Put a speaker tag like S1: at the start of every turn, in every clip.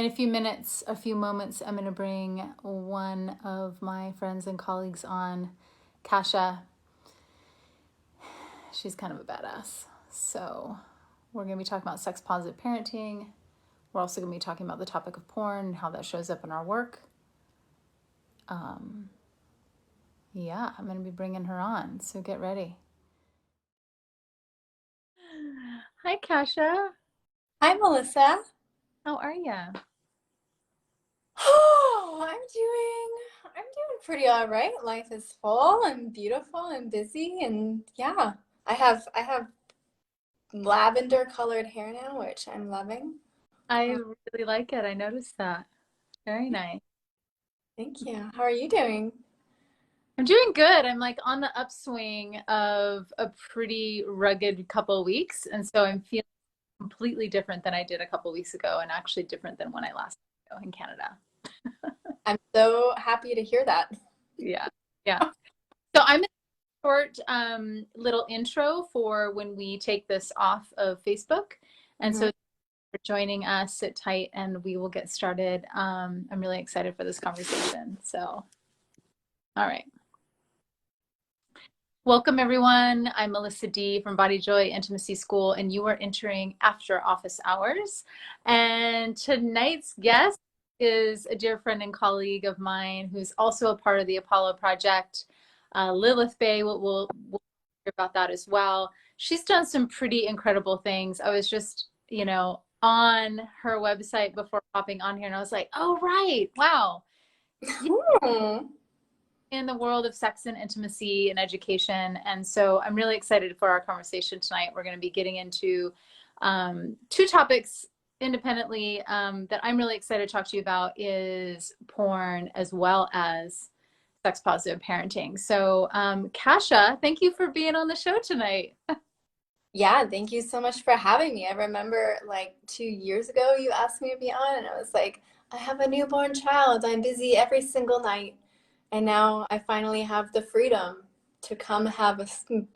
S1: In a few moments, I'm going to bring one of my friends and colleagues on, Casia. She's kind of a badass. So we're going to be talking about sex positive parenting. We're also going to be talking about the topic of porn and how that shows up in our work. Yeah, I'm going to be bringing her on. So get ready. Hi, Casia.
S2: Hi, Melissa.
S1: How are you?
S2: Oh, I'm doing pretty all right. Life is full and beautiful and busy, and yeah, I have lavender colored hair now, which I'm loving.
S1: I
S2: Uh,
S1: really like it. I noticed that. Very nice.
S2: Thank you. How are you doing?
S1: I'm doing good. I'm like on the upswing of a pretty rugged couple weeks. And so I'm feeling completely different than I did a couple weeks ago, and actually different than when I last go in Canada.
S2: I'm so happy to hear that.
S1: Yeah. Yeah. So I'm in a short little intro for when we take this off of Facebook. And so
S2: Mhm.
S1: for joining us, sit tight and we will get started. I'm really excited for this conversation. So, all right. Welcome, everyone. I'm Melissa D. from Body Joy Intimacy School, and you are entering After Office Hours. And tonight's guest is a dear friend and colleague of mine who's also a part of the Apollo Project. Lilith Bay, we'll hear about that as well. She's done some pretty incredible things. I was just, on her website before popping on here, and I was like, oh, right. Wow.
S2: Hmm.
S1: In the world of sex and intimacy and education. And so I'm really excited for our conversation tonight. We're going to be getting into two topics independently that I'm really excited to talk to you about is porn as well as sex positive parenting. So Casia, thank you for being on the show tonight.
S2: Yeah, thank you so much for having me. I remember like 2 years ago you asked me to be on, and I was like, I have a newborn child. I'm busy every single night. And now I finally have the freedom to come have a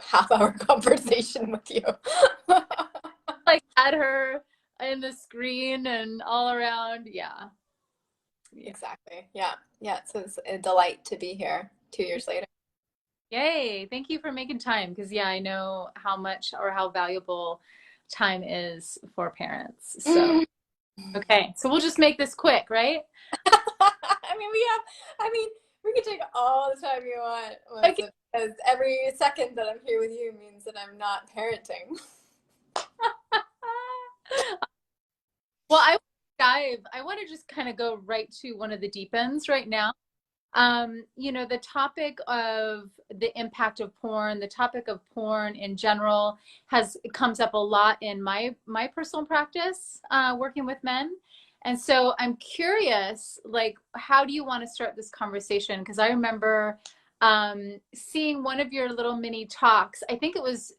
S2: half-hour conversation with you.
S1: Like had her in the screen and all around. Yeah. Yeah.
S2: Exactly. Yeah. Yeah. So it's a delight to be here 2 years later.
S1: Yay. Thank you for making time because, yeah, I know how much or how valuable time is for parents. So,
S2: Mm.
S1: okay. So we'll just make this quick, right?
S2: I mean, we can take all the time you want,
S1: Okay.
S2: Melissa, because every second that I'm here with you means that I'm not parenting.
S1: Well, I want to just kind of go right to one of the deep ends right now. The topic of the impact of porn, the topic of porn in general comes up a lot in my personal practice, working with men. And so I'm curious, like, how do you want to start this conversation? Because I remember seeing one of your little mini talks. I think it was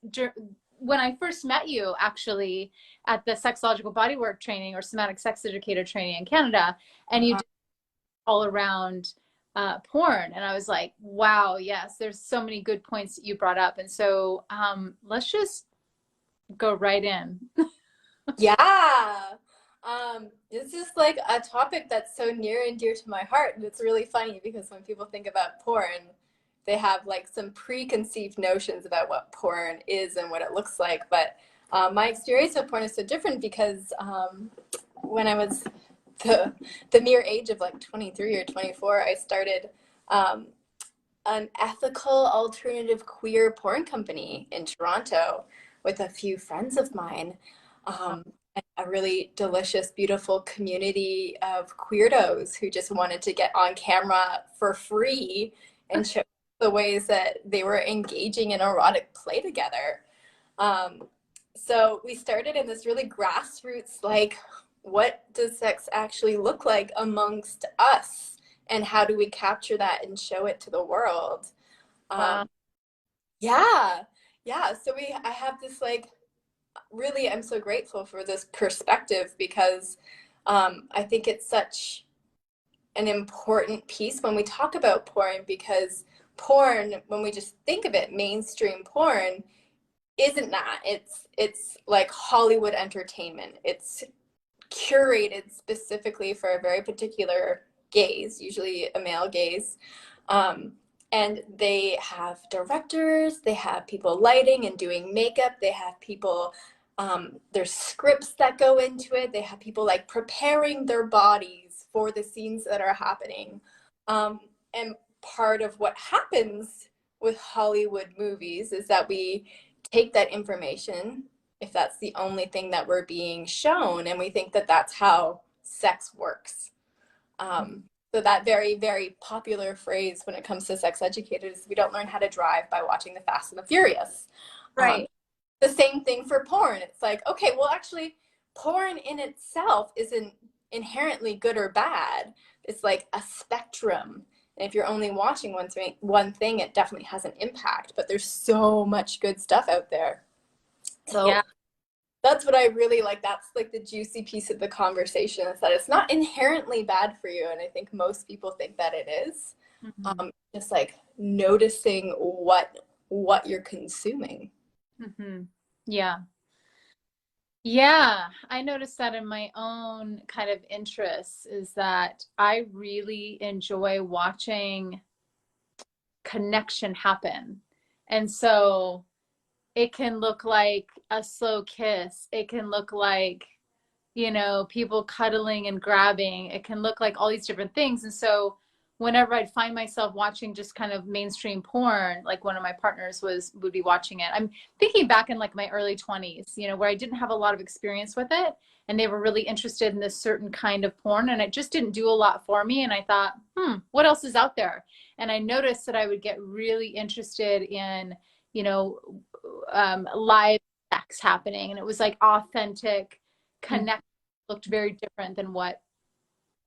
S1: when I first met you, actually, at the sexological bodywork training or somatic sex educator training in Canada, and you
S2: Uh-huh.
S1: did all around porn, and I was like, wow, yes, there's so many good points that you brought up, and so let's just go right in.
S2: Yeah. This is like a topic that's so near and dear to my heart. And it's really funny because when people think about porn, they have like some preconceived notions about what porn is and what it looks like. But my experience of porn is so different because when I was the, the mere age of like 23 or 24, I started um, an ethical alternative queer porn company in Toronto with a few friends of mine. Um, a really delicious, beautiful community of queerdos who just wanted to get on camera for free and show the ways that they were engaging in erotic play together. Um, so we started in this really grassroots, like, what does sex actually look like amongst us? And how do we capture that and show it to the world?
S1: Wow.
S2: Um, yeah, yeah. So I have this like, really, I'm so grateful for this perspective because I think it's such an important piece when we talk about porn because porn, when we just think of it, mainstream porn, isn't that. It's like Hollywood entertainment. It's curated specifically for a very particular gaze, usually a male gaze. And they have directors, they have people lighting and doing makeup, they have people, there's scripts that go into it, they have people like preparing their bodies for the scenes that are happening. And part of what happens with Hollywood movies is that we take that information, if that's the only thing that we're being shown, and we think that that's how sex works. So that very, very popular phrase when it comes to sex educators, we don't learn how to drive by watching the Fast and the Furious.
S1: Right.
S2: The same thing for porn. It's like, okay, well, actually, porn in itself isn't inherently good or bad. It's like a spectrum. And if you're only watching one thing, it definitely has an impact. But there's so much good stuff out there. So yeah, that's what I really like. That's like the juicy piece of the conversation, is that it's not inherently bad for you. And I think most people think that it is. Mm-hmm. Just like noticing what you're consuming.
S1: Mm-hmm. Yeah. Yeah, I noticed that in my own kind of interests, is that I really enjoy watching connection happen. And so it can look like a slow kiss. It can look like, you know, people cuddling and grabbing. It can look like all these different things. And so whenever I'd find myself watching just kind of mainstream porn, like one of my partners would be watching it. I'm thinking back in like my early 20s, you know, where I didn't have a lot of experience with it, and they were really interested in this certain kind of porn, and it just didn't do a lot for me. And I thought, what else is out there? And I noticed that I would get really interested in, you know, live sex happening, and it was like authentic connection. Looked very different than what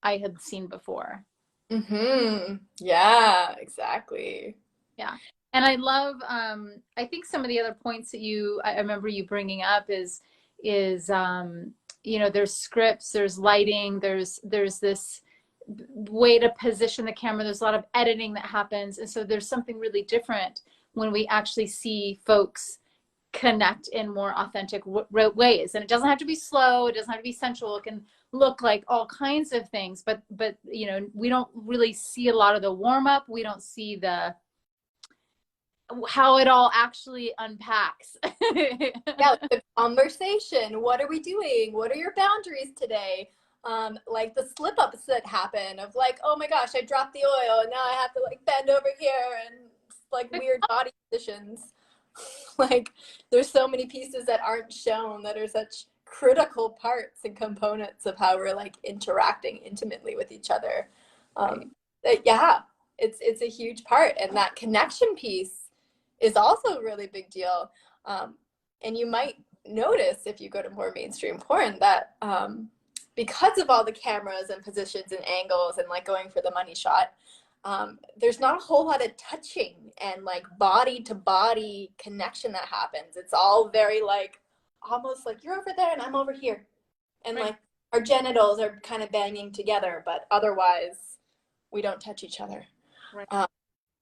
S1: I had seen before.
S2: Yeah, exactly.
S1: Yeah. And I love, I think some of the other points that I remember you bringing up is, you know, there's scripts, there's lighting, there's this way to position the camera. There's a lot of editing that happens. And so there's something really different when we actually see folks connect in more authentic ways. And it doesn't have to be slow. It doesn't have to be sensual. It can look like all kinds of things, but you know, we don't really see a lot of the warm up. We don't see how it all actually unpacks.
S2: Yeah, the conversation. What are we doing? What are your boundaries today? Like the slip ups that happen of like, oh my gosh, I dropped the oil and now I have to like bend over here, and like weird body positions. Like there's so many pieces that aren't shown that are such critical parts and components of how we're like interacting intimately with each other. Yeah, it's a huge part, and that connection piece is also a really big deal. And you might notice if you go to more mainstream porn that because of all the cameras and positions and angles and like going for the money shot, there's not a whole lot of touching and like body to body connection that happens. It's all very like almost like you're over there and I'm over here, and like our genitals are kind of banging together, but otherwise we don't touch each other.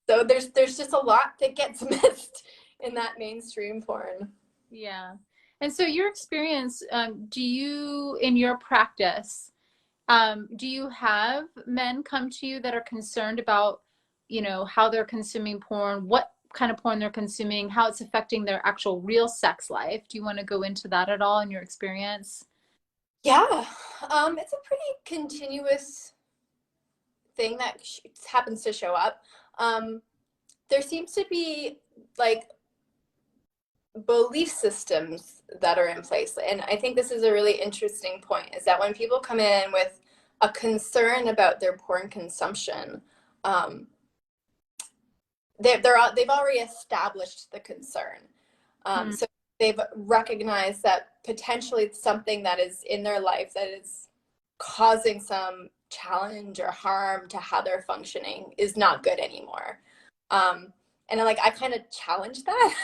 S2: So there's just a lot that gets missed in that mainstream porn.
S1: Yeah. And so your experience, do you, in your practice, do you have men come to you that are concerned about, you know, how they're consuming porn, what kind of porn they're consuming, how it's affecting their actual real sex life? Do you want to go into that at all in your experience?
S2: Yeah, it's a pretty continuous thing that happens to show up. There seems to be like belief systems that are in place. And I think this is a really interesting point, is that when people come in with a concern about their porn consumption, they've already established the concern. So they've recognized that potentially it's something that is in their life that is causing some challenge or harm to how they're functioning is not good anymore. And I kind of challenge that,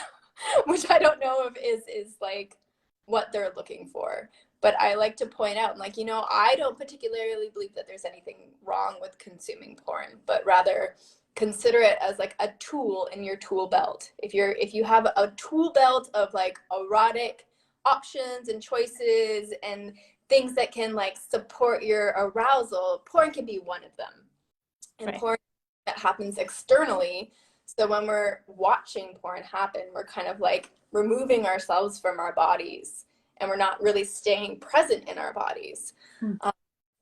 S2: which I don't know if is like what they're looking for. But I like to point out, like, you know, I don't particularly believe that there's anything wrong with consuming porn, but rather consider it as like a tool in your tool belt. If you have a tool belt of like erotic options and choices and things that can like support your arousal, porn can be one of them. And
S1: Right.
S2: porn that happens externally. So when we're watching porn happen, we're kind of like removing ourselves from our bodies, and we're not really staying present in our bodies.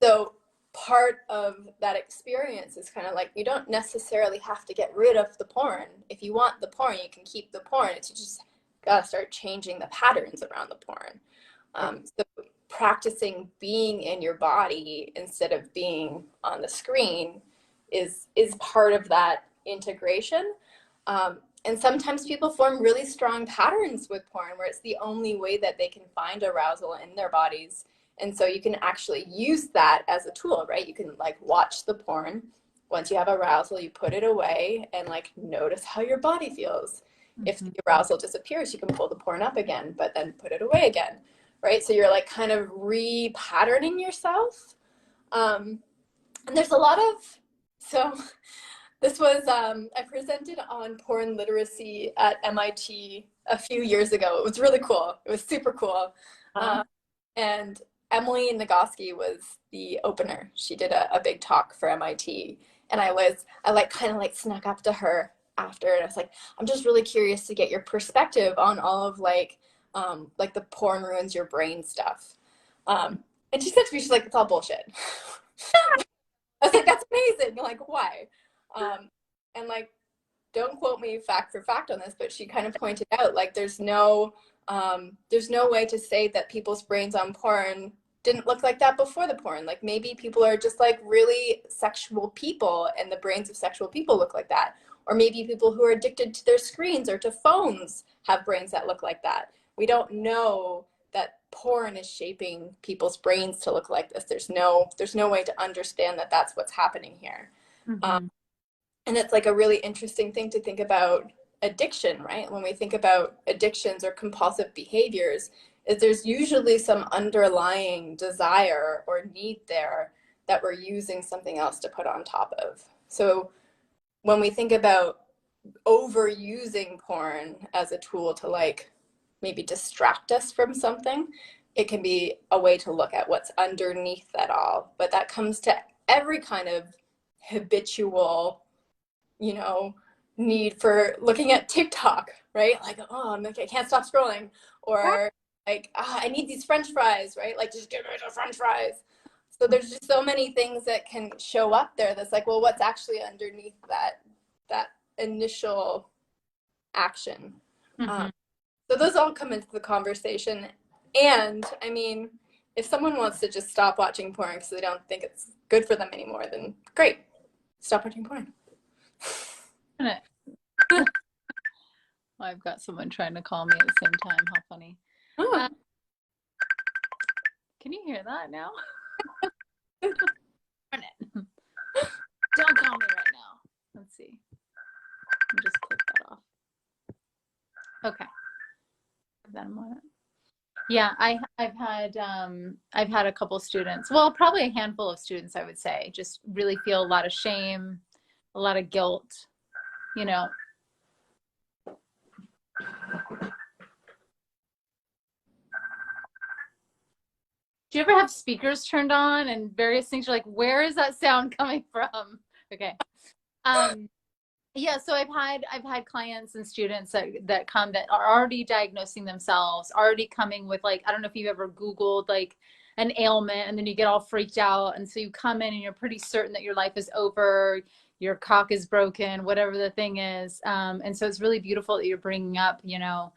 S2: So part of that experience is kind of like, you don't necessarily have to get rid of the porn. If you want the porn, you can keep the porn. It's just gotta start changing the patterns around the porn. So practicing being in your body instead of being on the screen is part of that integration. And sometimes people form really strong patterns with porn where it's the only way that they can find arousal in their bodies. And so you can actually use that as a tool, right? You can like watch the porn. Once you have arousal, you put it away and like notice how your body feels. If the arousal disappears, you can pull the porn up again, but then put it away again, right? So you're like kind of re-patterning yourself. And there's a lot of, so this was, I presented on porn literacy at MIT a few years ago. It was really cool. It was super cool. And Emily Nagoski was the opener. She did a big talk for MIT. And I like kind of like snuck up to her after, and I was like, I'm just really curious to get your perspective on all of like the porn ruins your brain stuff. And she said to me, she's like, it's all bullshit. I was like, that's amazing. Like, why? And like, don't quote me fact for fact on this, but she kind of pointed out like there's no way to say that people's brains on porn didn't look like that before the porn. Like maybe people are just like really sexual people and the brains of sexual people look like that. Or maybe people who are addicted to their screens or to phones have brains that look like that. We don't know that porn is shaping people's brains to look like this. There's no way to understand that that's what's happening here. And it's like a really interesting thing to think about addiction, right? When we think about addictions or compulsive behaviors, is there's usually some underlying desire or need there that we're using something else to put on top of. So when we think about overusing porn as a tool to like maybe distract us from something, it can be a way to look at what's underneath that all. But that comes to every kind of habitual, you know, need for looking at TikTok, right? Like, oh, I can't stop scrolling. Or like, I need these French fries, right? Like, just give me the French fries. So there's just so many things that can show up there that's like, well, what's actually underneath that initial action? So those all come into the conversation. And I mean, if someone wants to just stop watching porn because they don't think it's good for them anymore, then great, stop watching porn.
S1: Well, I've got someone trying to call me at the same time. How funny.
S2: Oh.
S1: Can you hear that now? Darn it. Don't call me right now. Let's see. I'll just click that off. Okay. Give that a moment. Yeah, I've had a couple students, well, probably a handful of students, I would say, just really feel a lot of shame, a lot of guilt, you know. Do you ever have speakers turned on and various things? You're like, where is that sound coming from? Okay. Yeah, so I've had clients and students that come that are already diagnosing themselves, already coming with like, I don't know if you've ever Googled like an ailment and then you get all freaked out. And so you come in and you're pretty certain that your life is over, your cock is broken, whatever the thing is. And so it's really beautiful that you're bringing up, you know,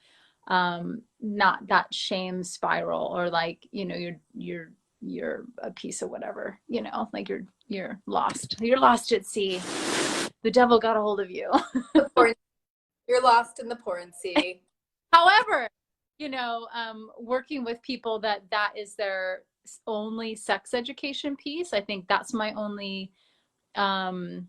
S1: not that shame spiral or like, you know, you're a piece of whatever, you know, like you're lost at sea. The devil got a hold of you.
S2: You're lost in the porn sea.
S1: However, you know, working with people that is their only sex education piece, I think that's my only, not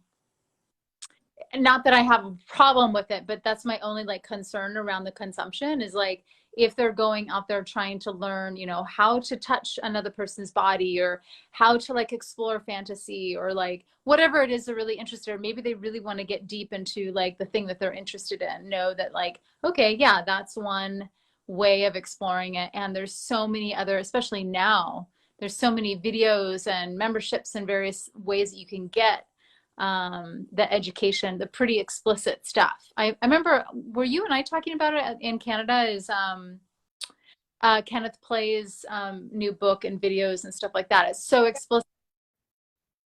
S1: that I have a problem with it, but that's my only like concern around the consumption is like, if they're going out there trying to learn, you know, how to touch another person's body or how to like explore fantasy or like whatever it is they're really interested in, maybe they really want to get deep into like the thing that they're interested in, know that like, okay, yeah, that's one way of exploring it. And there's so many other, especially now, there's so many videos and memberships and various ways that you can get the education, the pretty explicit stuff. I remember, were you and I talking about it in Canada? Is Kenneth Play's new book and videos and stuff like that. It's so explicit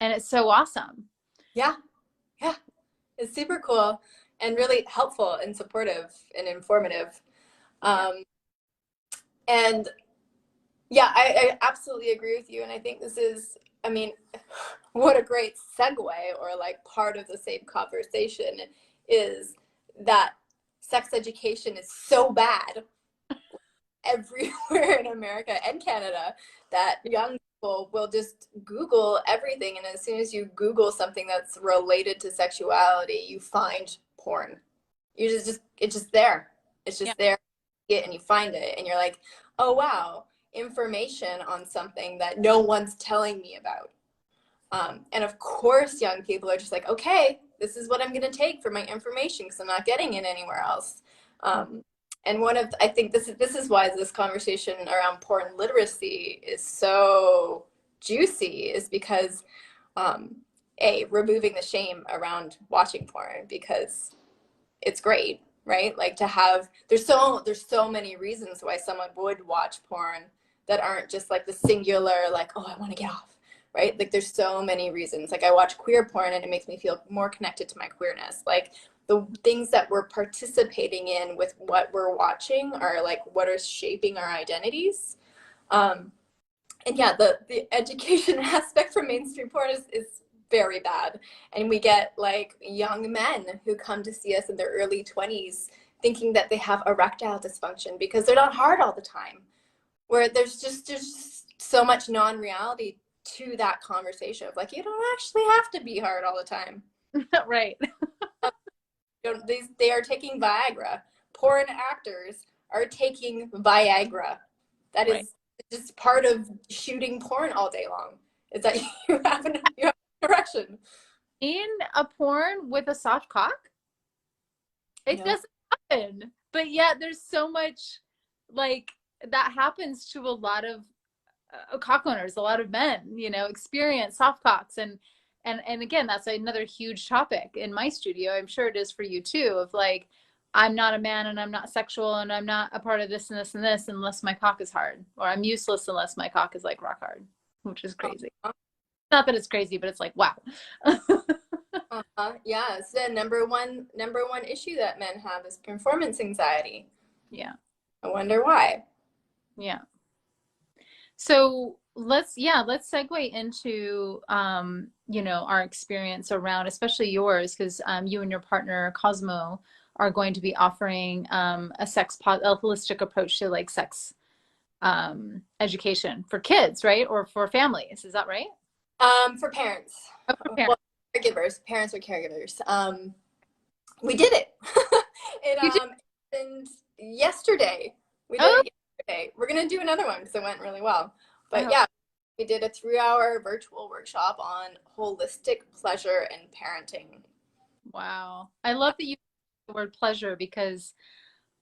S1: and it's so awesome.
S2: Yeah, yeah, it's super cool and really helpful and supportive and informative. And yeah, I absolutely agree with you. And I think this is, I mean, what a great segue or like part of the same conversation is that sex education is so bad everywhere in America and Canada that young people will just Google everything. And as soon as you Google something that's related to sexuality, you find porn. It's just there. It's just there. And you find it and you're like, oh, wow, information on something that no one's telling me about. And of course, young people are just like, okay, this is what I'm going to take for my information because I'm not getting it anywhere else. And I think this is why this conversation around porn literacy is so juicy, is because removing the shame around watching porn, because it's great, right? Like to have, there's so many reasons why someone would watch porn that aren't just like the singular, like, oh, I want to get off, right? Like there's so many reasons. Like I watch queer porn and it makes me feel more connected to my queerness. Like the things that we're participating in with what we're watching are like what is shaping our identities. And yeah, the education aspect for mainstream porn is very bad. And we get like young men who come to see us in their early 20s thinking that they have erectile dysfunction because they're not hard all the time, where there's just so much non-reality to that conversation of like, you don't actually have to be hard all the time.
S1: Right.
S2: They are taking Viagra. Porn actors are taking Viagra. That is just part of shooting porn all day long, is that you have an erection.
S1: In a porn with a soft cock? It doesn't happen. But yet there's so much like that happens to a lot of cock owners, a lot of men, experience soft cocks. And again, that's another huge topic in my studio. I'm sure it is for you too, of like, I'm not a man and I'm not sexual and I'm not a part of this and this and this unless my cock is hard, or I'm useless unless my cock is like rock hard, which is crazy. Not that it's crazy, but it's like, wow.
S2: Yeah, it's the number one issue that men have is performance anxiety.
S1: Yeah.
S2: I wonder why.
S1: Yeah. So let's segue into our experience around, especially yours, because you and your partner Cosmo are going to be offering a holistic approach to like sex education for kids, right? Or for families, is that right?
S2: For parents.
S1: Oh, for parents.
S2: Well, caregivers, parents or caregivers. We did it. It happened yesterday. We did it yesterday. We're gonna do another one because it went really well. But yeah, we did a 3-hour virtual workshop on holistic pleasure and parenting.
S1: Wow. I love that you use the word pleasure, because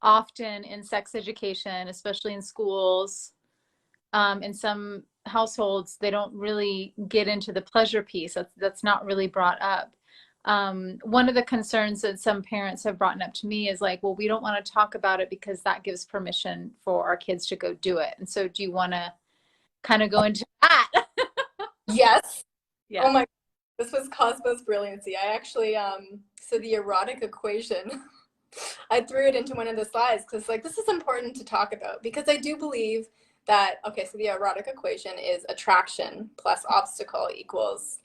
S1: often in sex education, especially in schools, in some households, they don't really get into the pleasure piece. That's not really brought up. One of the concerns that some parents have brought up to me is like, well, we don't want to talk about it because that gives permission for our kids to go do it. And so do you want to kind of go into that?
S2: Yes.
S1: Yeah.
S2: Oh my, this was Cosmo's brilliancy. I actually, so the erotic equation, I threw it into one of the slides because like, this is important to talk about, because I do believe that, okay, so the erotic equation is attraction plus obstacle equals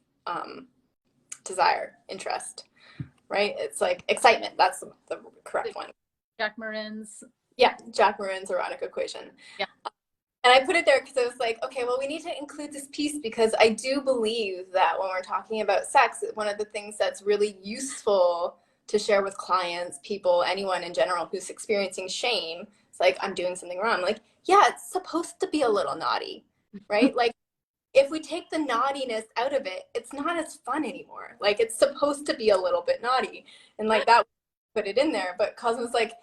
S2: desire, interest, right? It's like excitement. That's the correct one.
S1: Jack Morin's.
S2: Yeah, Jack Morin's erotic equation.
S1: Yeah.
S2: And I put it there because I was like, okay, well, we need to include this piece, because I do believe that when we're talking about sex, one of the things that's really useful to share with clients, people, anyone in general who's experiencing shame, it's like, I'm doing something wrong. Like, yeah, it's supposed to be a little naughty, right? Like, if we take the naughtiness out of it, it's not as fun anymore. Like, it's supposed to be a little bit naughty. And like that, put it in there. But Cosmo's like,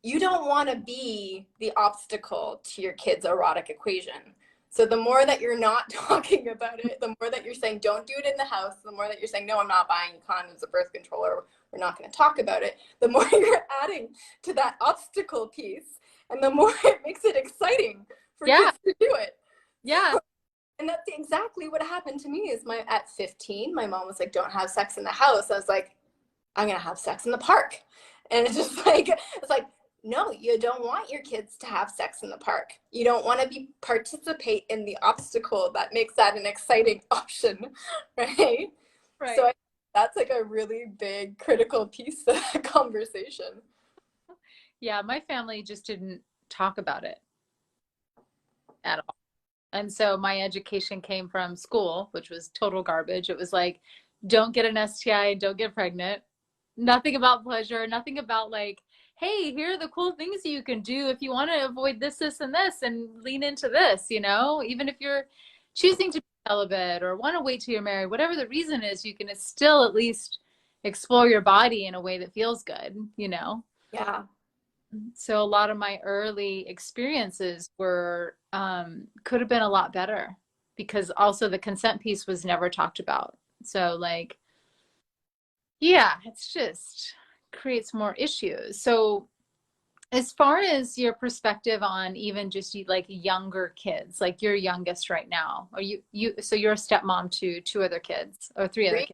S2: you don't want to be the obstacle to your kid's erotic equation. So the more that you're not talking about it, the more that you're saying don't do it in the house, the more that you're saying no, I'm not buying condoms or birth control, or we're not going to talk about it, the more you're adding to that obstacle piece, and the more it makes it exciting for kids to do it.
S1: Yeah.
S2: And that's exactly what happened to me. Is at 15, my mom was like, don't have sex in the house. I was like, I'm going to have sex in the park. And it's just like, it's like, no, you don't want your kids to have sex in the park. You don't want to participate in the obstacle that makes that an exciting option, right?
S1: Right.
S2: So that's like a really big critical piece of the conversation.
S1: Yeah, my family just didn't talk about it at all. And so my education came from school, which was total garbage. It was like, don't get an STI, don't get pregnant. Nothing about pleasure, nothing about like, hey, here are the cool things you can do if you want to avoid this, this, and this, and lean into this, you know, even if you're choosing to be celibate or want to wait till you're married, whatever the reason is, you can still at least explore your body in a way that feels good, you know?
S2: Yeah.
S1: So a lot of my early experiences were, could have been a lot better because also the consent piece was never talked about. So like, yeah, it's just creates more issues. So as far as your perspective on even just like younger kids, like your youngest right now, or so you're a stepmom to two other kids or three other kids.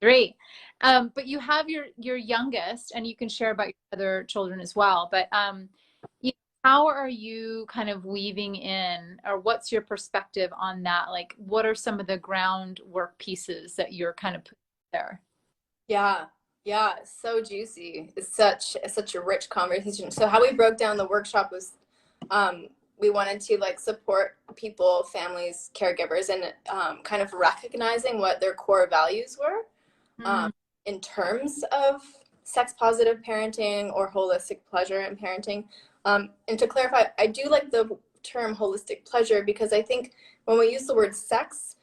S1: Three. But you have your youngest, and you can share about your other children as well. But how are you kind of weaving in, or what's your perspective on that? Like, what are some of the groundwork pieces that you're kind of putting there?
S2: Yeah. Yeah. So juicy. It's such a rich conversation. So how we broke down the workshop was we wanted to like support people, families, caregivers, and kind of recognizing what their core values were. In terms of sex positive parenting or holistic pleasure in parenting. And to clarify, I do like the term holistic pleasure because I think when we use the word sex,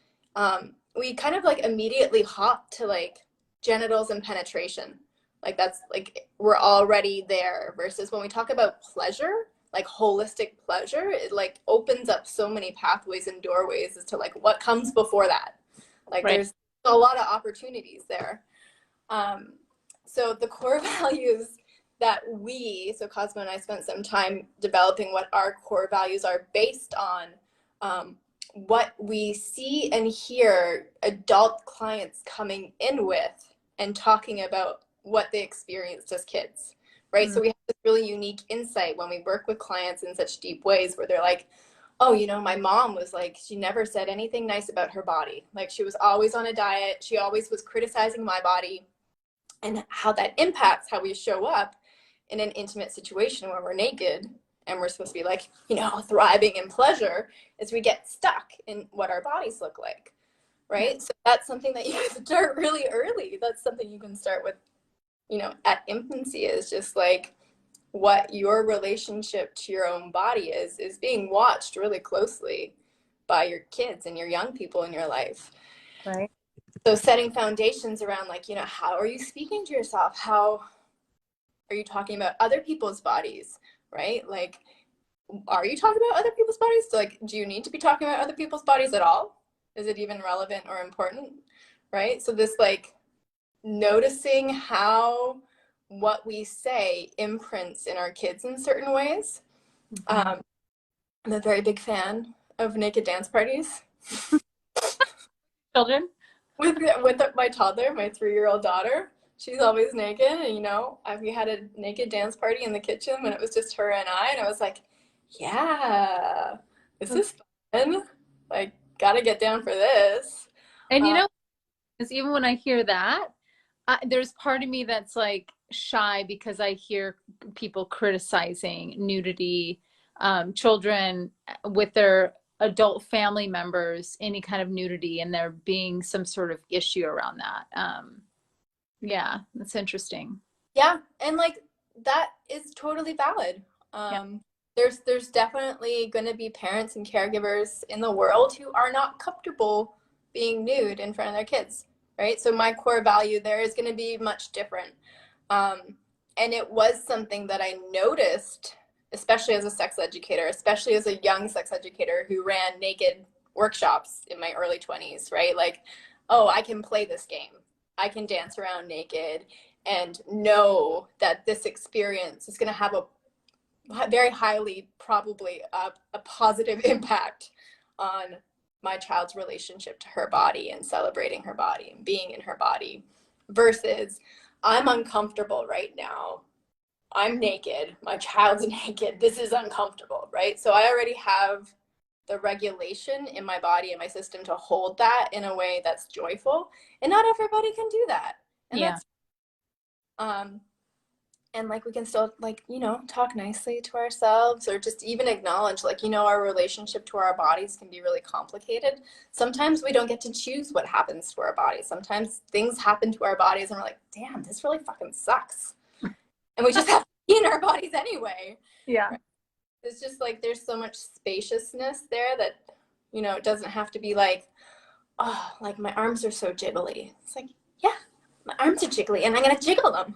S2: we kind of like immediately hop to like genitals and penetration. Like that's like we're already there, versus when we talk about pleasure, like holistic pleasure, it like opens up so many pathways and doorways as to like what comes before that. Like there's a lot of opportunities there. So the core values that so Cosmo and I spent some time developing what our core values are based on what we see and hear adult clients coming in with and talking about what they experienced as kids, right? So we have this really unique insight when we work with clients in such deep ways where they're like, oh, you know, my mom was like, she never said anything nice about her body. Like she was always on a diet. She always was criticizing my body, and how that impacts how we show up in an intimate situation where we're naked and we're supposed to be like, you know, thriving in pleasure, is we get stuck in what our bodies look like, right? So that's something that you can start really early. That's something you can start with, you know, at infancy, is just like what your relationship to your own body is being watched really closely by your kids and your young people in your life.
S1: Right.
S2: So setting foundations around like, you know, how are you speaking to yourself? How are you talking about other people's bodies, right? Like, are you talking about other people's bodies? So, like, do you need to be talking about other people's bodies at all? Is it even relevant or important, right? So this like noticing how what we say imprints in our kids in certain ways. I'm a very big fan of naked dance parties.
S1: Children?
S2: With my toddler, my 3-year-old daughter, she's always naked, and you know, we had a naked dance party in the kitchen when it was just her and I was like, yeah, this is fun. Like, gotta get down for this.
S1: And you know, because even when I hear that, there's part of me that's like shy because I hear people criticizing nudity, children with their adult family members, any kind of nudity, and there being some sort of issue around that. Yeah, that's interesting.
S2: Yeah, and like that is totally valid. There's definitely going to be parents and caregivers in the world who are not comfortable being nude in front of their kids, right? So my core value there is going to be much different. And it was something that I noticed especially as a sex educator, especially as a young sex educator who ran naked workshops in my early 20s, right? Like, oh, I can play this game. I can dance around naked and know that this experience is going to have a very highly probably a positive impact on my child's relationship to her body and celebrating her body and being in her body, versus I'm uncomfortable right now. I'm naked. My child's naked. This is uncomfortable, right? So I already have the regulation in my body and my system to hold that in a way that's joyful. And not everybody can do that. And
S1: Yeah.
S2: that's and like we can still, like, you know, talk nicely to ourselves, or just even acknowledge, like, you know, our relationship to our bodies can be really complicated. Sometimes we don't get to choose what happens to our bodies. Sometimes things happen to our bodies and we're like, damn, this really fucking sucks. And we just have to be in our bodies anyway.
S1: Yeah.
S2: Right? It's just like there's so much spaciousness there that, you know, it doesn't have to be like, oh, like my arms are so jiggly. It's like, yeah, my arms are jiggly and I'm gonna jiggle them.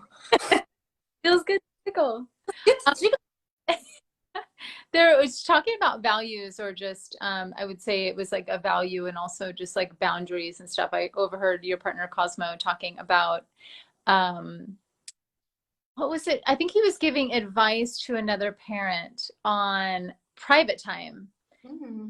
S1: Feels good to tickle. There was talking about values, or just I would say it was like a value, and also just like boundaries and stuff. I overheard your partner Cosmo talking about what was it? I think he was giving advice to another parent on private time.
S2: Mm-hmm.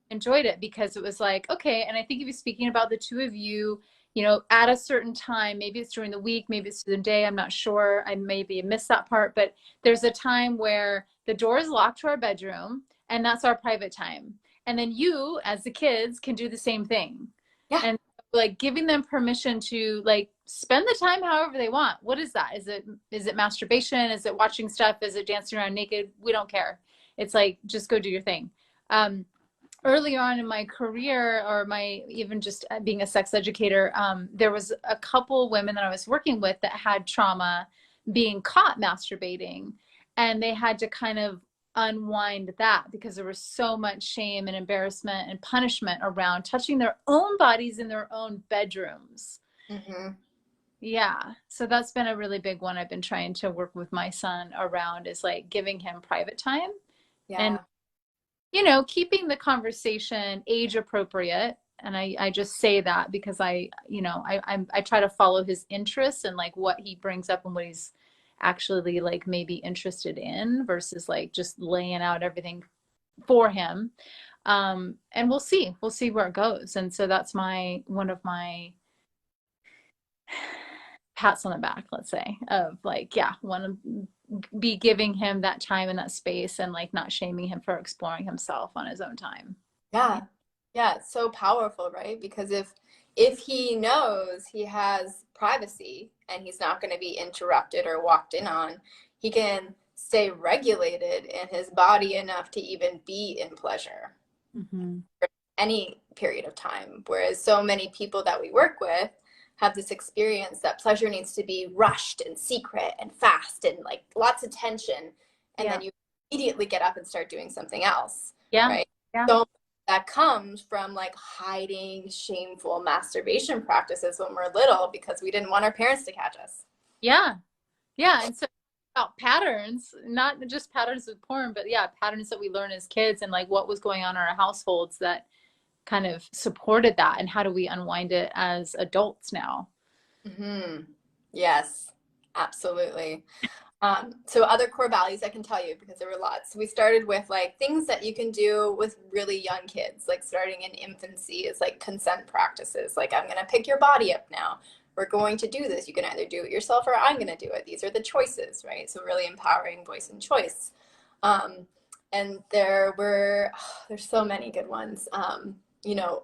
S1: Enjoyed it because it was like, okay, and I think he was speaking about the two of you, you know, at a certain time, maybe it's during the week, maybe it's the day, I'm not sure, I maybe missed that part, but there's a time where the door is locked to our bedroom and that's our private time, and then you as the kids can do the same thing.
S2: Yeah.
S1: And like giving them permission to like spend the time however they want. What is that? Is it masturbation? Is it watching stuff? Is it dancing around naked? We don't care. It's like, just go do your thing. Early on in my career, or my even just being a sex educator, there was a couple women that I was working with that had trauma being caught masturbating, and they had to kind of unwind that because there was so much shame and embarrassment and punishment around touching their own bodies in their own bedrooms.
S2: Mm-hmm.
S1: Yeah, so that's been a really big one I've been trying to work with my son around, is like giving him private time.
S2: Yeah.
S1: And you know, keeping the conversation age appropriate. And I just say that because I try to follow his interests and like what he brings up and what he's actually like maybe interested in, versus like just laying out everything for him. And we'll see where it goes. And so that's one of my pats on the back, let's say, of like, yeah, want to be giving him that time and that space, and like not shaming him for exploring himself on his own time.
S2: Yeah. Yeah, it's so powerful, right? Because if he knows he has privacy and he's not going to be interrupted or walked in on, he can stay regulated in his body enough to even be in pleasure for any period of time. Whereas so many people that we work with have this experience that pleasure needs to be rushed and secret and fast and like lots of tension, and then you immediately get up and start doing something else. Right? So that comes from like hiding shameful masturbation practices when we're little because we didn't want our parents to catch us.
S1: And so about patterns, not just patterns with porn, but patterns that we learn as kids, and like what was going on in our households that kind of supported that, and how do we unwind it as adults now?
S2: Mm-hmm. Yes, absolutely. So other core values I can tell you, because there were lots. We started with like things that you can do with really young kids, like starting in infancy, is like consent practices. Like, I'm going to pick your body up now. We're going to do this. You can either do it yourself or I'm going to do it. These are the choices, right? So really empowering voice and choice. And there's so many good ones. You know,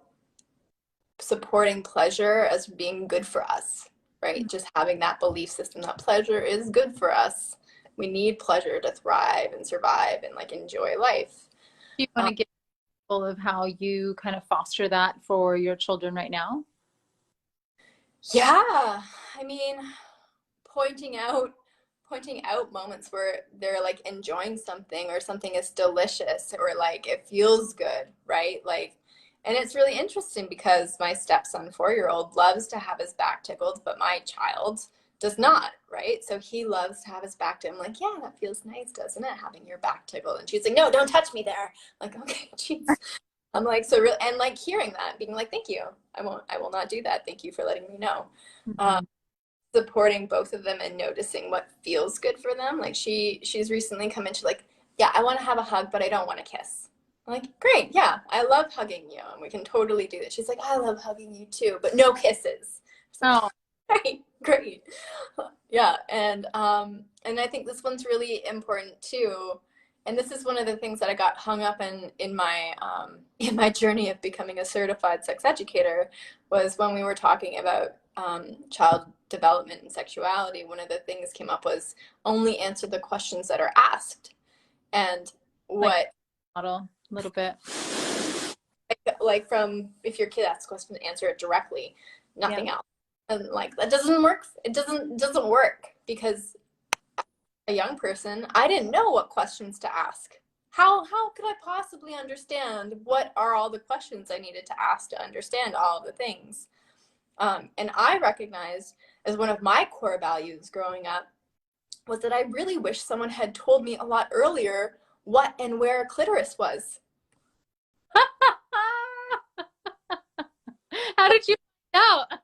S2: supporting pleasure as being good for us, right? Just having that belief system that pleasure is good for us. We need pleasure to thrive and survive and like enjoy life.
S1: Do you want to give an example of how you kind of foster that for your children right now?
S2: Yeah, I mean, pointing out moments where they're like enjoying something, or something is delicious, or like it feels good, right? Like, and it's really interesting because my stepson 4-year-old loves to have his back tickled, but my child does not, right? So he loves to have his back to him. Like, yeah, that feels nice, doesn't it? Having your back tickled. And she's like, no, don't touch me there. Like, okay, jeez. I'm like, so real, and like hearing that, being like, thank you. I will not do that. Thank you for letting me know. Supporting both of them and noticing what feels good for them. Like she's recently come into like, yeah, I want to have a hug, but I don't want to kiss. I'm like, great, yeah, I love hugging you, and we can totally do that. She's like, I love hugging you too, but no kisses. Like, oh, great. Yeah, and I think this one's really important too. And this is one of the things that I got hung up in my journey of becoming a certified sex educator, was when we were talking about child development and sexuality. One of the things came up was only answer the questions that are asked. And what
S1: model a little bit
S2: like from, if your kid asks a question, answer it directly, nothing else. And like that doesn't work. It doesn't work, because a young person, I didn't know what questions to ask. How could I possibly understand what are all the questions I needed to ask to understand all of the things? And I recognized as one of my core values growing up was that I really wish someone had told me a lot earlier what and where a clitoris was.
S1: How did you find out?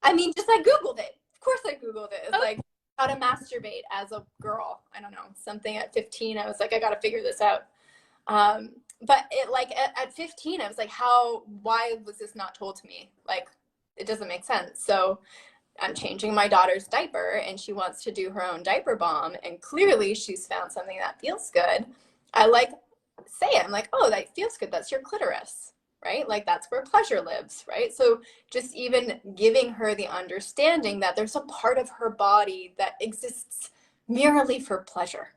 S2: I mean, just I Googled it. Of course I Googled it. It's like how to masturbate as a girl. I don't know, something at 15. I was like, I got to figure this out. But it like at 15, I was like, why was this not told to me? Like, it doesn't make sense. So I'm changing my daughter's diaper and she wants to do her own diaper bomb. And clearly she's found something that feels good. I like say it. I'm like, oh, that feels good. That's your clitoris, right? Like that's where pleasure lives, right? So just even giving her the understanding that there's a part of her body that exists merely for pleasure.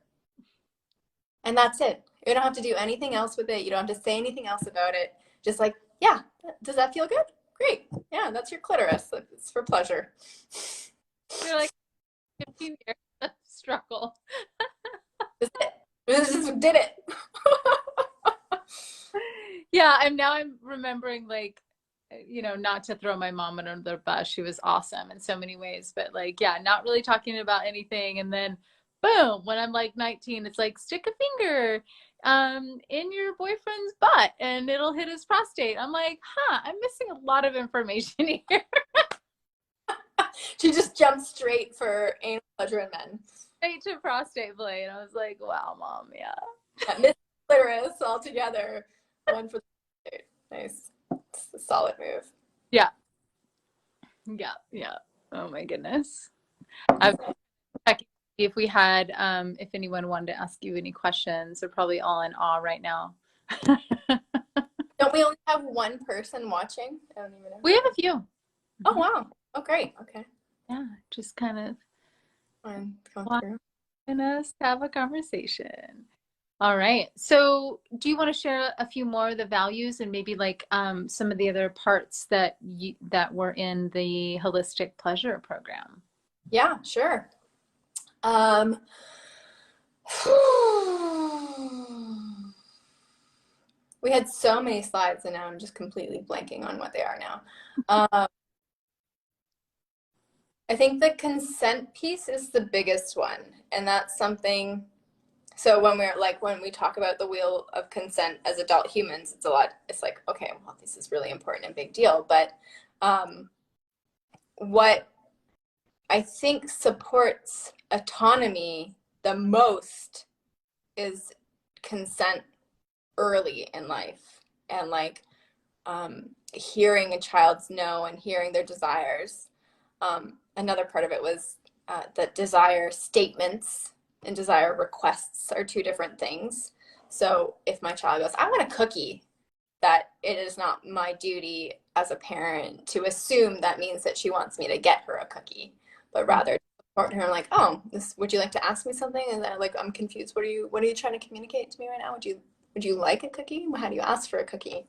S2: And that's it. You don't have to do anything else with it. You don't have to say anything else about it. Just like, yeah, does that feel good? Great. Yeah, that's your clitoris. It's for pleasure.
S1: You're like 15 years of struggle.
S2: Just did it.
S1: Yeah, I'm remembering, like, you know, not to throw my mom under the bus. She was awesome in so many ways, but like, yeah, not really talking about anything. And then boom, when I'm like 19, it's like, stick a finger in your boyfriend's butt and it'll hit his prostate. I'm like, I'm missing a lot of information here.
S2: She just jumped straight for anal pleasure in men.
S1: Straight to prostate play. And I was like, wow, Mom, yeah.
S2: Miss clitoris altogether. One for the prostate. Nice. It's a solid move.
S1: Yeah. Yeah. Yeah. Oh my goodness. I've checking if we had if anyone wanted to ask you any questions. They're probably all in awe right now.
S2: Don't we only have one person watching? I don't even know.
S1: We have a few.
S2: Oh wow. Oh great. Okay.
S1: Yeah, just kind of
S2: through.
S1: And us have a conversation. All right. So do you want to share a few more of the values and maybe like some of the other parts that were in the holistic pleasure program?
S2: Yeah, sure. We had so many slides and now I'm just completely blanking on what they are now. I think the consent piece is the biggest one, and that's something. So when we talk about the wheel of consent as adult humans, it's like, okay, well, this is really important and big deal. But what I think supports autonomy the most is consent early in life, and like hearing a child's no and hearing their desires. Another part of it was that desire statements and desire requests are two different things. So if my child goes, I want a cookie, that it is not my duty as a parent to assume that means that she wants me to get her a cookie, but rather support her and like, oh, would you like to ask me something? And then like, I'm confused. What are you trying to communicate to me right now? Would you like a cookie? How do you ask for a cookie?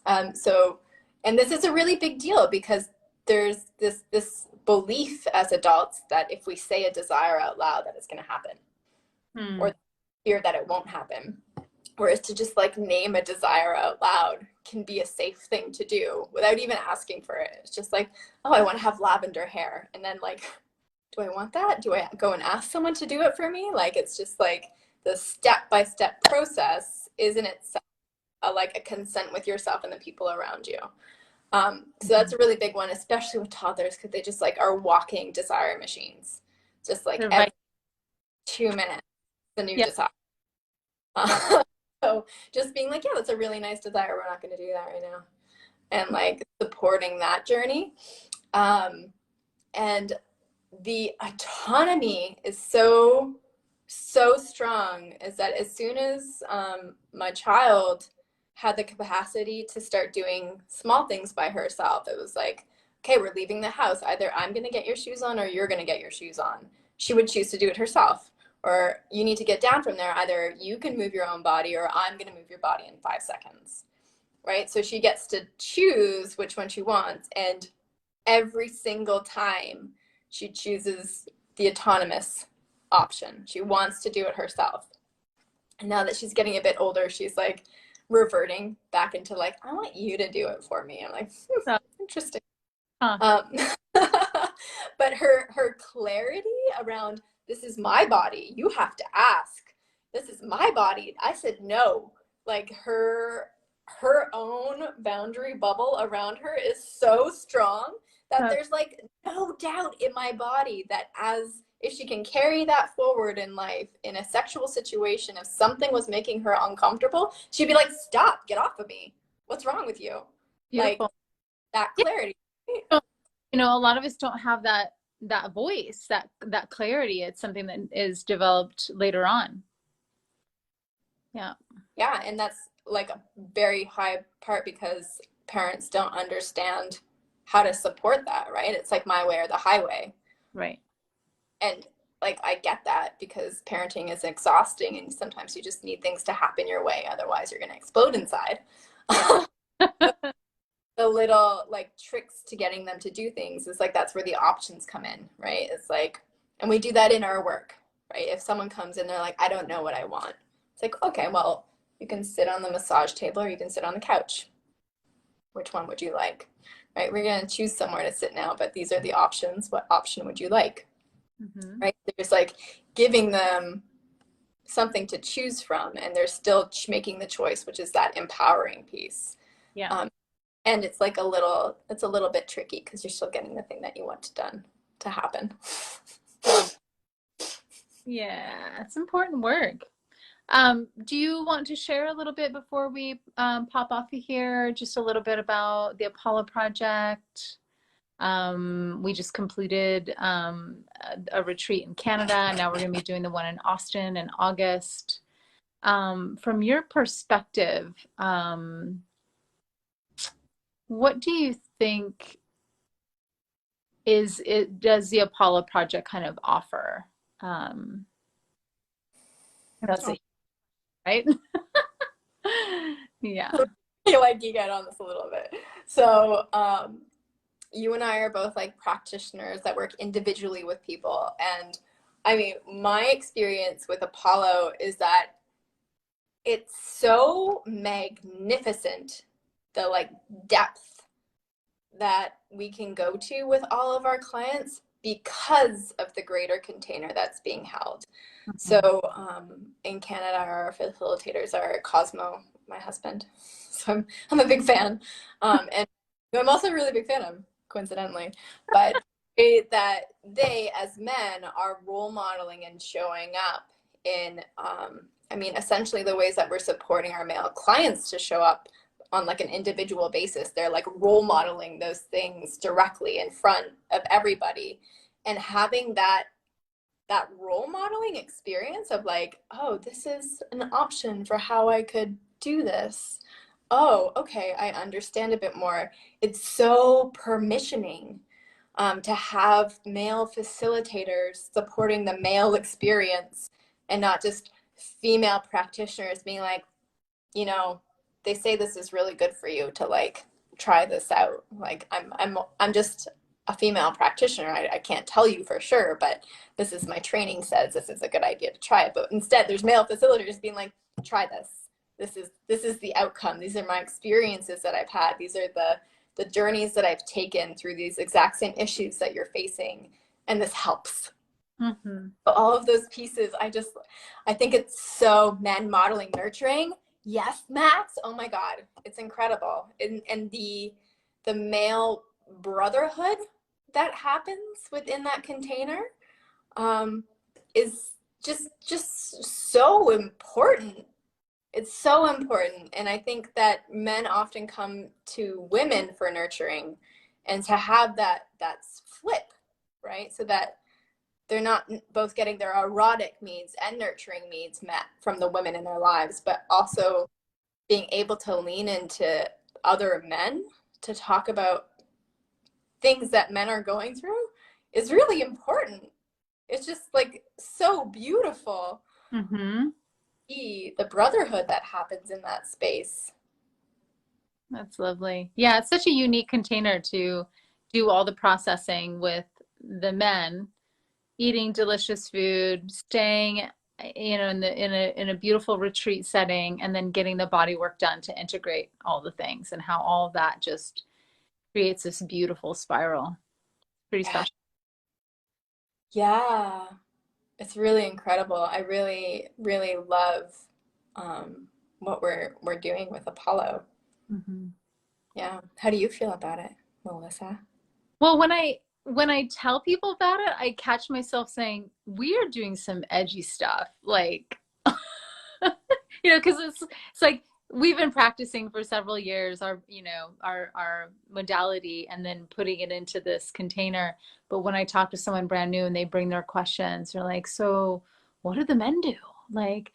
S2: And this is a really big deal because there's this belief as adults that if we say a desire out loud that it's going to happen, or fear that it won't happen. Whereas to just like name a desire out loud can be a safe thing to do without even asking for it. It's just like, oh, I want to have lavender hair, and then like do I want that? Do I go and ask someone to do it for me? Like, it's just like the step-by-step process is in itself like a consent with yourself and the people around you. So that's a really big one, especially with toddlers, because they just like are walking desire machines. Just like every 2 minutes, the new desire. So just being like, yeah, that's a really nice desire. We're not going to do that right now. And like supporting that journey. And the autonomy is so strong, is that as soon as my child had the capacity to start doing small things by herself, it was like, okay, we're leaving the house. Either I'm going to get your shoes on or you're going to get your shoes on. She would choose to do it herself. Or you need to get down from there. Either you can move your own body or I'm going to move your body in 5 seconds. Right? So she gets to choose which one she wants. And every single time she chooses the autonomous option. She wants to do it herself. And now that she's getting a bit older, she's like reverting back into like, I want you to do it for me. I'm like, interesting. But her clarity around, this is my body, you have to ask. This is my body. I said no. Like her own boundary bubble around her is so strong that there's like no doubt in my body that as if she can carry that forward in life in a sexual situation, if something was making her uncomfortable, she'd be like, stop, get off of me. What's wrong with you? Beautiful. Like that clarity.
S1: You know, a lot of us don't have that voice, that clarity. It's something that is developed later on.
S2: Yeah, and that's like a very high part because parents don't understand how to support that, right? It's like my way or the highway.
S1: Right.
S2: And like I get that because parenting is exhausting and sometimes you just need things to happen your way, otherwise you're going to explode inside. The little like tricks to getting them to do things is like, that's where the options come in, right? It's like, and we do that in our work, right? If someone comes in, they're like, I don't know what I want. It's like, okay, well, you can sit on the massage table or you can sit on the couch. Which one would you like? Right? We're going to choose somewhere to sit now, but these are the options. What option would you like? Mm-hmm. Right? There's like giving them something to choose from, and they're still making the choice, which is that empowering piece.
S1: Yeah.
S2: And it's like it's a little bit tricky because you're still getting the thing that you want to happen.
S1: Yeah, it's important work. Do you want to share a little bit before we pop off of here, just a little bit about the Apollo project? We just completed a retreat in Canada. Now we're going to be doing the one in Austin in August. From your perspective, what do you think does the Apollo project kind of offer? That's it, right? Yeah.
S2: I feel like geek out on this a little bit. So you and I are both like practitioners that work individually with people. And I mean, my experience with Apollo is that it's so magnificent, the like depth that we can go to with all of our clients because of the greater container that's being held. Mm-hmm. So in Canada, our facilitators are Cosmo, my husband. So I'm a big fan. And I'm also a really big fan of, coincidentally. But that they, as men, are role modeling and showing up in, I mean, essentially the ways that we're supporting our male clients to show up on like an individual basis. They're like role modeling those things directly in front of everybody, and having that role modeling experience of like, oh, this is an option for how I could do this. Oh, okay, I understand a bit more. It's so permissioning to have male facilitators supporting the male experience and not just female practitioners being like, you know, they say this is really good for you to like try this out. Like I'm just a female practitioner. I can't tell you for sure, but this is my training says this is a good idea to try it. But instead there's male facilitators being like, try this. This is the outcome. These are my experiences that I've had. These are the journeys that I've taken through these exact same issues that you're facing. and this helps.
S1: Mm-hmm.
S2: But all of those pieces, I think it's so men modeling nurturing. Yes, Max. Oh my God, it's incredible. And the male brotherhood that happens within that container is just so important. It's so important. And I think that men often come to women for nurturing, and to have that's flip, right? So that they're not both getting their erotic needs and nurturing needs met from the women in their lives, but also being able to lean into other men to talk about things that men are going through is really important. It's just like so beautiful.
S1: Mm-hmm.
S2: The brotherhood that happens in that space.
S1: That's lovely. Yeah, it's such a unique container to do all the processing with the men, eating delicious food, staying, in a beautiful retreat setting, and then getting the body work done to integrate all the things, and how all of that just creates this beautiful spiral. Pretty special.
S2: Yeah, it's really incredible. I really, really love what we're doing with Apollo.
S1: Mm-hmm.
S2: Yeah. How do you feel about it, Melissa?
S1: Well, when I tell people about it, I catch myself saying, "We are doing some edgy stuff." Like, because it's like we've been practicing for several years our modality, and then putting it into this container. But when I talk to someone brand new and they bring their questions, they're like, "So, what do the men do? Like,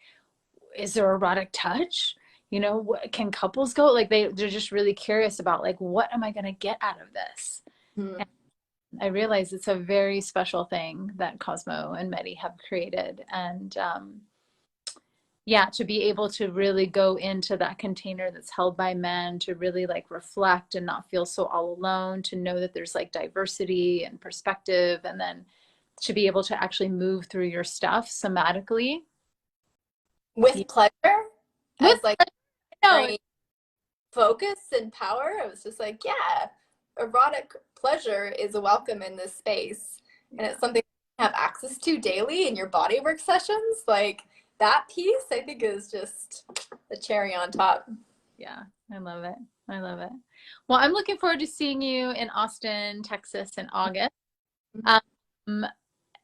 S1: is there erotic touch? Can couples go?" Like they're just really curious about, like, what am I going to get out of this?
S2: Hmm.
S1: I realize it's a very special thing that Cosmo and Medi have created. And yeah, to be able to really go into that container that's held by men, to really like reflect and not feel so all alone, to know that there's like diversity and perspective, and then to be able to actually move through your stuff somatically.
S2: With pleasure,
S1: With
S2: as like
S1: no,
S2: my focus and power, I was just like, yeah, erotic pleasure is welcome in this space. And it's something you have access to daily in your body work sessions. Like that piece, I think, is just the cherry on top.
S1: yeah, I love it. I love it. Well, I'm looking forward to seeing you in Austin, Texas in August. Um,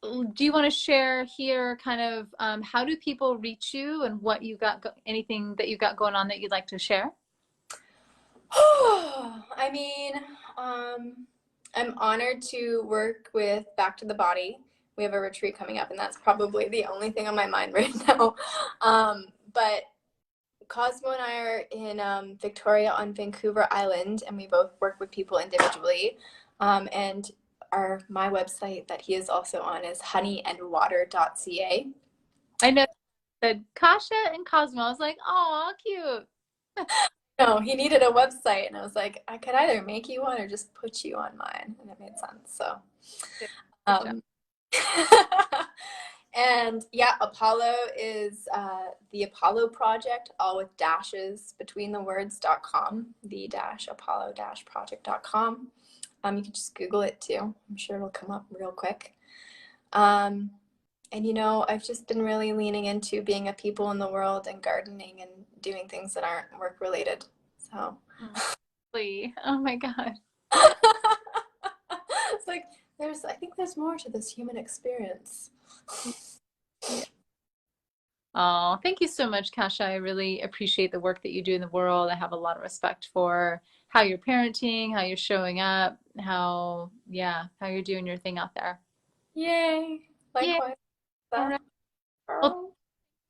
S1: do you want to share here kind of how do people reach you, and what you got, anything that you've got going on that you'd like to share?
S2: I mean, I'm honored to work with Back to the Body. We have a retreat coming up, and that's probably the only thing on my mind right now. But Cosmo and I are in Victoria on Vancouver Island, and we both work with people individually. And my website that he is also on is honeyandwater.ca.
S1: I know that Kasia and Cosmo. I was like, oh, cute.
S2: No, he needed a website, and I was like, I could either make you one or just put you on mine, and it made sense. So, um, and yeah, Apollo is the Apollo Project, all with dashes between the words.com, the dash Apollo dash project.com. You can just Google it too. I'm sure it'll come up real quick. And I've just been really leaning into being a people in the world and gardening and doing things that aren't work related. So,
S1: oh my God.
S2: it's like I think there's more to this human experience.
S1: Yeah. Oh, thank you so much, Kasia. I really appreciate the work that you do in the world. I have a lot of respect for how you're parenting, how you're showing up, how you're doing your thing out there.
S2: Yay!
S1: Yeah.
S2: Likewise.
S1: All right. Well,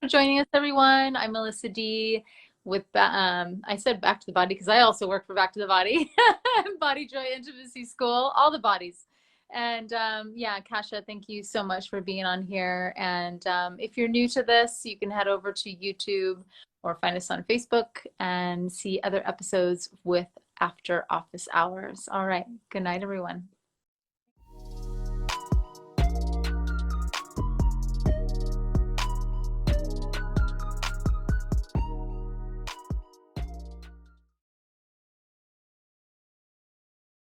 S1: thanks for joining us, everyone. I'm Melissa D with I said Back to the Body because I also work for Back to the Body, Body Joy Intimacy School, all the bodies. And yeah, Kasia, thank you so much for being on here. And if you're new to this, you can head over to YouTube or find us on Facebook and see other episodes with After Office Hours. All right. Good night, everyone.